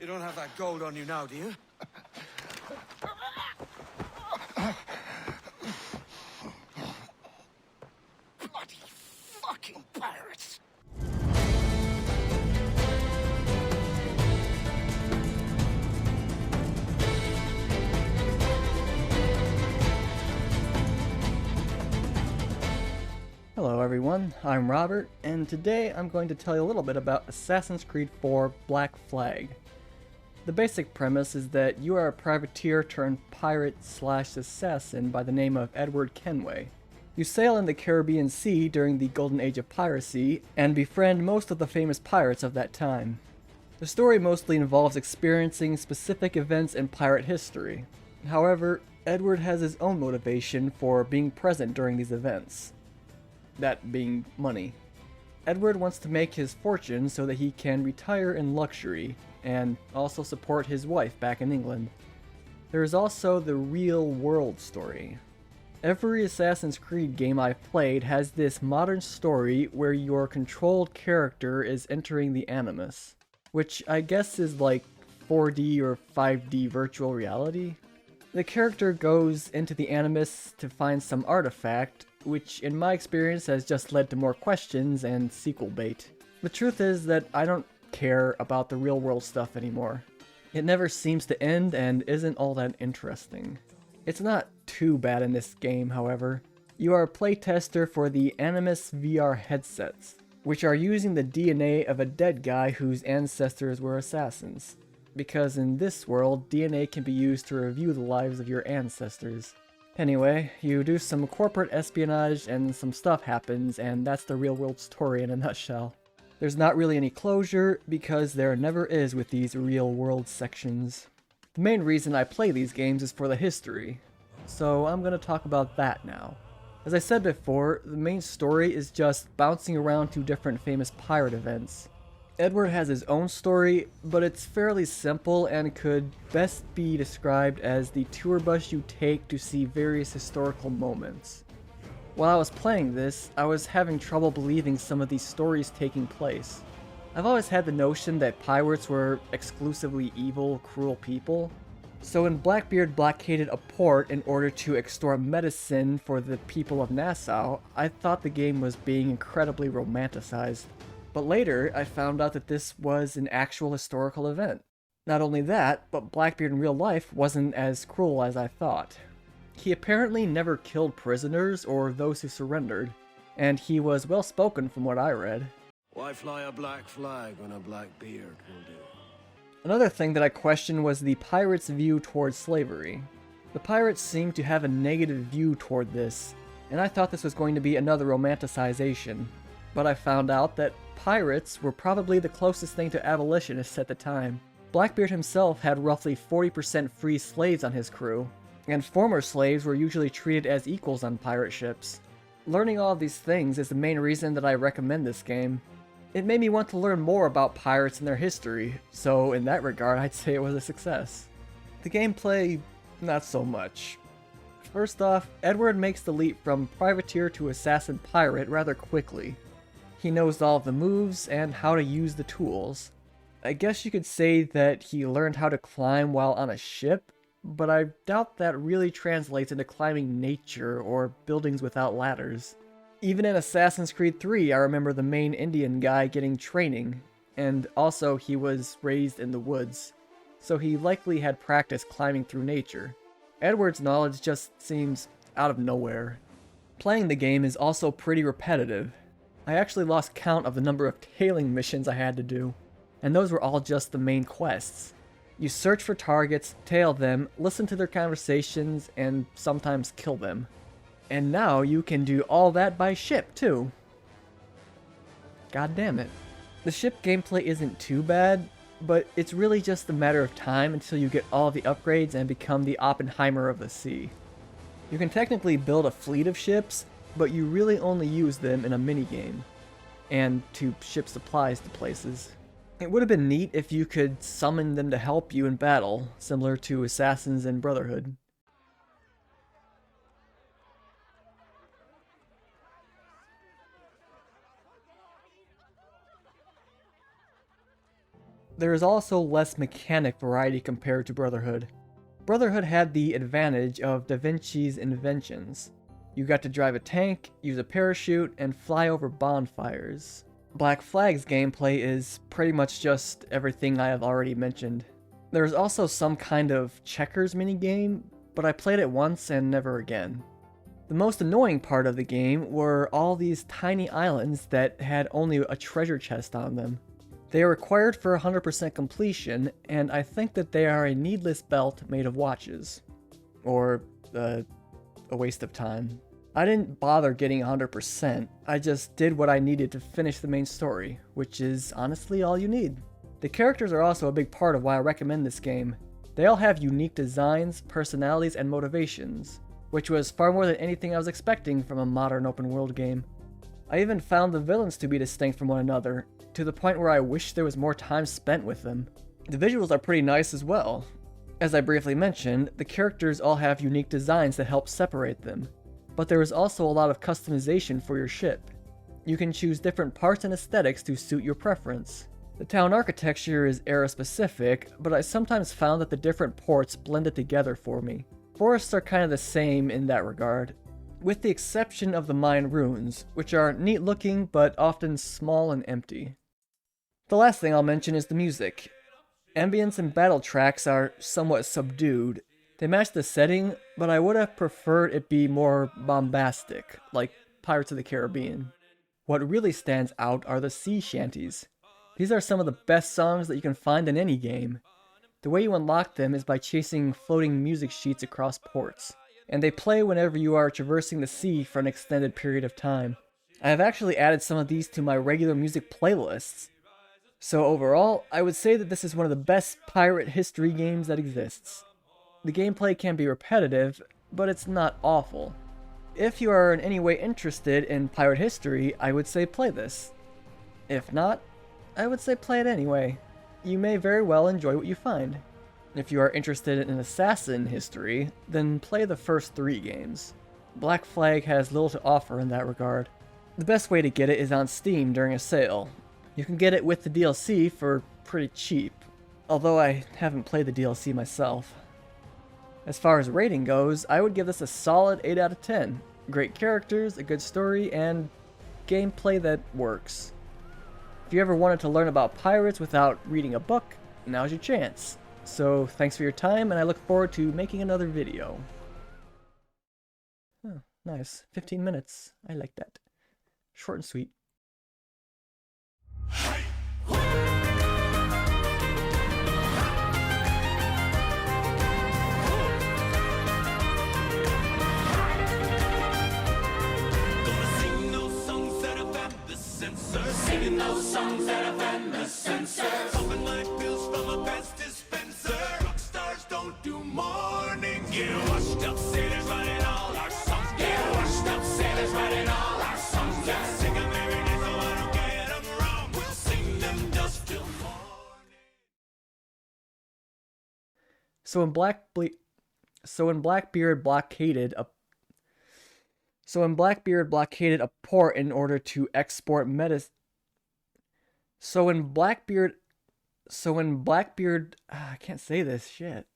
You don't have that gold on you now, do you? Bloody fucking pirates! Hello everyone, I'm Robert, and today I'm going to tell you a little bit about Assassin's Creed 4 Black Flag. The basic premise is that you are a privateer turned pirate/assassin by the name of Edward Kenway. You sail in the Caribbean Sea during the Golden Age of piracy, and befriend most of the famous pirates of that time. The story mostly involves experiencing specific events in pirate history. However, Edward has his own motivation for being present during these events. That being money. Edward wants to make his fortune so that he can retire in luxury, and also support his wife back in England. There is also the real world story. Every Assassin's Creed game I've played has this modern story where your controlled character is entering the Animus, which I guess is like 4D or 5D virtual reality. The character goes into the Animus to find some artifact, which in my experience has just led to more questions and sequel bait. The truth is that I don't care about the real world stuff anymore. It never seems to end and isn't all that interesting. It's not too bad in this game, however. You are a playtester for the Animus VR headsets, which are using the DNA of a dead guy whose ancestors were assassins. Because in this world, DNA can be used to review the lives of your ancestors. Anyway, you do some corporate espionage and some stuff happens, and that's the real world story in a nutshell. There's not really any closure, because there never is with these real world sections. The main reason I play these games is for the history, so I'm going to talk about that now. As I said before, the main story is just bouncing around to different famous pirate events. Edward has his own story, but it's fairly simple and could best be described as the tour bus you take to see various historical moments. While I was playing this, I was having trouble believing some of these stories taking place. I've always had the notion that pirates were exclusively evil, cruel people. So when Blackbeard blockaded a port in order to extort medicine for the people of Nassau, I thought the game was being incredibly romanticized. But later, I found out that this was an actual historical event. Not only that, but Blackbeard in real life wasn't as cruel as I thought. He apparently never killed prisoners or those who surrendered, and he was well spoken from what I read. Why fly a black flag when a black beard will do? Another thing that I questioned was the pirates' view towards slavery. The pirates seemed to have a negative view toward this, and I thought this was going to be another romanticization. But I found out that pirates were probably the closest thing to abolitionists at the time. Blackbeard himself had roughly 40% free slaves on his crew, and former slaves were usually treated as equals on pirate ships. Learning all of these things is the main reason that I recommend this game. It made me want to learn more about pirates and their history, so in that regard I'd say it was a success. The gameplay, not so much. First off, Edward makes the leap from privateer to assassin pirate rather quickly. He knows all of the moves and how to use the tools. I guess you could say that he learned how to climb while on a ship, but I doubt that really translates into climbing nature or buildings without ladders. Even in Assassin's Creed 3, I remember the main Indian guy getting training, and also he was raised in the woods, so he likely had practice climbing through nature. Edward's knowledge just seems out of nowhere. Playing the game is also pretty repetitive. I actually lost count of the number of tailing missions I had to do, and those were all just the main quests. You search for targets, tail them, listen to their conversations, and sometimes kill them. And now you can do all that by ship, too. God damn it. The ship gameplay isn't too bad, but it's really just a matter of time until you get all the upgrades and become the Oppenheimer of the sea. You can technically build a fleet of ships, but you really only use them in a minigame, and to ship supplies to places. It would have been neat if you could summon them to help you in battle, similar to Assassins in Brotherhood. There is also less mechanic variety compared to Brotherhood. Brotherhood had the advantage of Da Vinci's inventions. You got to drive a tank, use a parachute, and fly over bonfires. Black Flag's gameplay is pretty much just everything I have already mentioned. There's also some kind of checkers minigame, but I played it once and never again. The most annoying part of the game were all these tiny islands that had only a treasure chest on them. They are required for 100% completion, and I think that they are a needless belt made of watches. Or, a waste of time. I didn't bother getting 100%, I just did what I needed to finish the main story, which is honestly all you need. The characters are also a big part of why I recommend this game. They all have unique designs, personalities, and motivations, which was far more than anything I was expecting from a modern open world game. I even found the villains to be distinct from one another, to the point where I wish there was more time spent with them. The visuals are pretty nice as well. As I briefly mentioned, the characters all have unique designs that help separate them, but there is also a lot of customization for your ship. You can choose different parts and aesthetics to suit your preference. The town architecture is era-specific, but I sometimes found that the different ports blended together for me. Forests are kind of the same in that regard, with the exception of the mine ruins, which are neat looking but often small and empty. The last thing I'll mention is the music. Ambience and battle tracks are somewhat subdued. They match the setting, but I would have preferred it be more bombastic, like Pirates of the Caribbean. What really stands out are the sea shanties. These are some of the best songs that you can find in any game. The way you unlock them is by chasing floating music sheets across ports, and they play whenever you are traversing the sea for an extended period of time. I have actually added some of these to my regular music playlists. So overall, I would say that this is one of the best pirate history games that exists. The gameplay can be repetitive, but it's not awful. If you are in any way interested in pirate history, I would say play this. If not, I would say play it anyway. You may very well enjoy what you find. If you are interested in assassin history, then play the first 3 games. Black Flag has little to offer in that regard. The best way to get it is on Steam during a sale. You can get it with the DLC for pretty cheap, although I haven't played the DLC myself. As far as rating goes, I would give this a solid 8 out of 10. Great characters, a good story, and gameplay that works. If you ever wanted to learn about pirates without reading a book, now's your chance. So thanks for your time, and I look forward to making another video. Oh, nice. 15 minutes. I like that. Short and sweet. Singing those songs that offend the censors. Popping like pills from a past dispenser. Rock stars don't do mornings. Get washed up sailors writing all our songs. Get washed up sailors writing all our songs. Yeah, sing them every day so I don't get them wrong. We'll sing them just till morning. So when Blackbeard blockaded a port in order to export medicine. I can't say this shit.